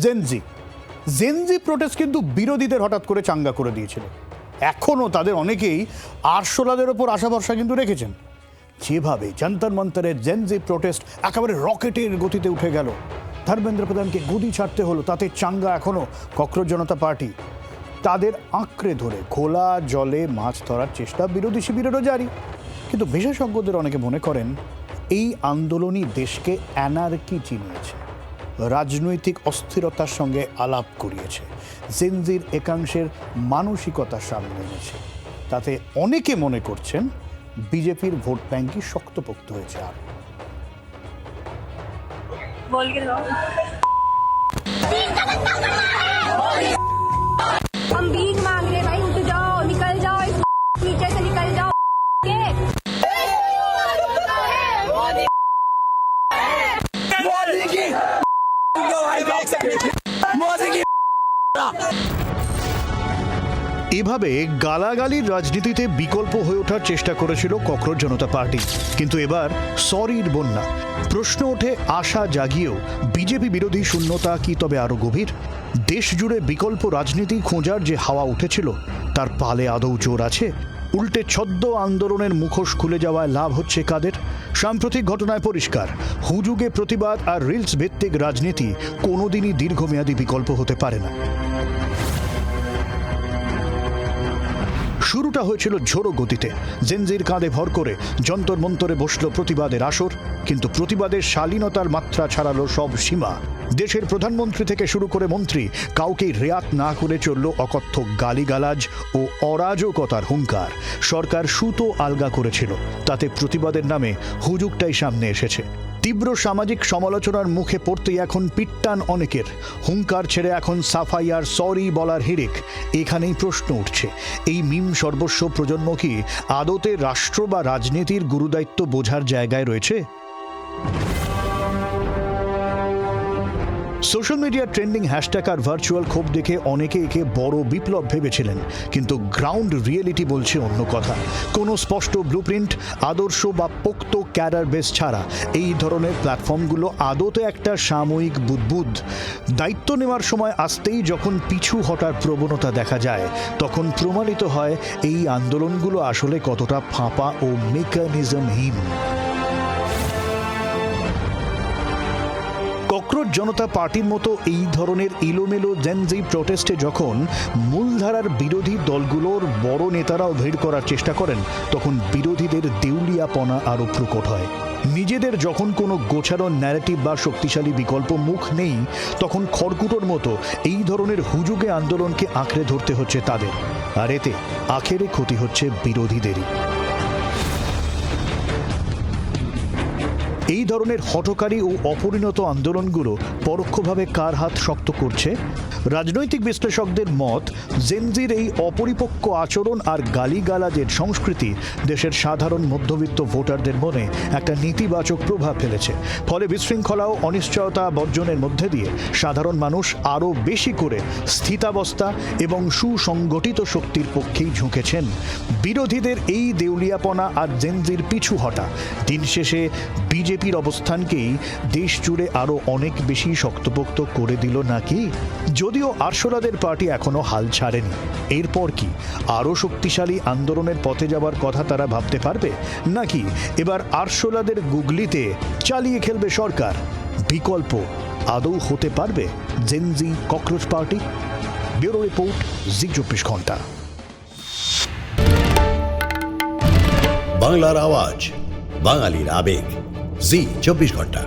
Gen Z protest কিন্তু বিরোধীদের হঠাৎ করে চাঙ্গা করে দিয়েছিল। এখনও তাদের অনেকেই আরশোলাদের ওপর আশা ভরসা কিন্তু রেখেছেন। যেভাবে যন্তর মন্তরের জেনজি প্রোটেস্ট একেবারে রকেটের গতিতে উঠে গেল, ধর্মেন্দ্র প্রধানকে গদি ছাড়তে হলো, তাতে চাঙ্গা এখনও ককরোচ জনতা পার্টি। তাদের আঁকড়ে ধরে খোলা জলে মাছ ধরার চেষ্টা বিরোধী শিবিরেরও জারি। কিন্তু বিশেষজ্ঞদের অনেকে মনে করেন এই আন্দোলনই দেশকে অ্যানার্কি চিনিয়েছে, রাজনৈতিক অস্থিরতার সঙ্গে আলাপ করিয়েছে, জেনজির একাংশের মানসিকতা সামনে এনেছে। তাতে অনেকে মনে করছেন বিজেপির ভোট ব্যাংকই শক্তপোক্ত হয়েছে। আর हम भीख मांग रहे भाई, उठ जाओ, निकल जाओ, इस नीचे से निकल जाओ। এভাবে গালাগালির রাজনীতিতে বিকল্প হয়ে ওঠার চেষ্টা করেছিল ককরোচ জনতা পার্টি, কিন্তু এবার সরির বন্যা। প্রশ্ন ওঠে আশা জাগিয়েও বিজেপি বিরোধী শূন্যতা কি তবে আরো গভীর? দেশ জুড়ে বিকল্প রাজনীতি খোঁজার যে হাওয়া উঠেছিল তার পালে আদৌ জোর আছে? উল্টে ছদ্ম আন্দোলনের মুখোশ খুলে যাওয়ায় লাভ হচ্ছে কাদের? সাম্প্রতিক ঘটনায় পরিষ্কার, হুজুগে প্রতিবাদ আর রিলস ভিত্তিক রাজনীতি কোনোদিনই দীর্ঘমেয়াদী বিকল্প হতে পারে না। শুরুটা হয়েছিল ঝোড়ো গতিতে, জেনজির কাঁধে ভর করে যন্তর মন্তরে বসল প্রতিবাদের আসর। কিন্তু প্রতিবাদের শালীনতার মাত্রা ছাড়ালো সব সীমা। দেশের প্রধানমন্ত্রী থেকে শুরু করে মন্ত্রী কাউকেই রেয়াত না করে চলল অকথ্য গালিগালাজ ও অরাজকতার হুঙ্কার। সরকার সুতো আলগা করেছিল, তাতে প্রতিবাদের নামে হুজুগটাই সামনে এসেছে। তীব্র সামাজিক সমালোচনার মুখে পড়তেই এখন পিটটান অনেকের। হুঙ্কার ছেড়ে এখন সাফাই আর সরি বলার হিড়িক। এখানেই প্রশ্ন উঠছে, এই মিম সর্বস্ব প্রজন্ম কি আদতে রাষ্ট্র বা রাজনীতির গুরুদায়িত্ব বোঝার জায়গায় রয়েছে? সোশ্যাল মিডিয়ার ট্রেন্ডিং হ্যাশট্যাগ আর ভার্চুয়াল ক্ষোভ দেখে অনেকে একে বড় বিপ্লব ভেবেছিলেন, কিন্তু গ্রাউন্ড রিয়েলিটি বলছে অন্য কথা। কোনো স্পষ্ট ব্লুপ্রিন্ট, আদর্শ বা পোক্ত ক্যাডার বেস ছাড়া এই ধরনের প্ল্যাটফর্মগুলো আদতে একটা সাময়িক বুদবুদ। দায়িত্ব নেওয়ার সময় আসতেই যখন পিছু হটার প্রবণতা দেখা যায়, তখন প্রমাণিত হয় এই আন্দোলনগুলো আসলে কতটা ফাঁপা ও মেকানিজমহীন। ককরোচ জনতা পার্টির মতো এই ধরনের এলোমেলো জেনজি প্রোটেস্টে যখন মূলধারার বিরোধী দলগুলোর বড় নেতারাও ভিড় করার চেষ্টা করেন, তখন বিরোধীদের দেউলিয়াপনা আরও প্রকট হয়। নিজেদের যখন কোনো গোছানো ন্যারেটিভ বা শক্তিশালী বিকল্প মুখ নেই, তখন খড়কুটোর মতো এই ধরনের হুজুগে আন্দোলনকে আঁকড়ে ধরতে হচ্ছে তাদের। আর এতে আখেরে ক্ষতি হচ্ছে বিরোধীদেরই। এই ধরনের হঠকারী ও অপরিণত আন্দোলনগুলো পরোক্ষভাবে কার হাত শক্ত করছে? রাজনৈতিক বিশ্লেষকদের মত, জেনজির এই অপরিপক্ক আচরণ আর গালিগালাজের সংস্কৃতি দেশের সাধারণ মধ্যবিত্ত ভোটারদের মনে একটা নেতিবাচক প্রভাব ফেলেছে। ফলে বিশৃঙ্খলা ও অনিশ্চয়তা বর্জনের মধ্যে দিয়ে সাধারণ মানুষ আরও বেশি করে স্থিতাবস্থা এবং সুসংগঠিত শক্তির পক্ষেই ঝুঁকেছেন। বিরোধীদের এই দেউলিয়াপনা আর জেনজির পিছু হটা দিন শেষে বিজেপির অবস্থানকেই দেশ জুড়ে আরও অনেক বেশি শক্তপোক্ত করে দিল নাকি? যদিও আরশোলাদের পার্টি এখনো হাল ছাড়েনি। এরপর কি আরও শক্তিশালী আন্দোলনের পথে যাবার কথা তারা ভাবতে পারবে, নাকি এবার আরশোলাদের গুগলিতে চালিয়ে খেলবে সরকার? বিকল্প আদৌ হতে পারবে Gen Z cockroach party? Bureau report, Zee 24 Ghanta. বাংলার আওয়াজ, বাঙালির আবেগ, জি 24 ঘন্টা।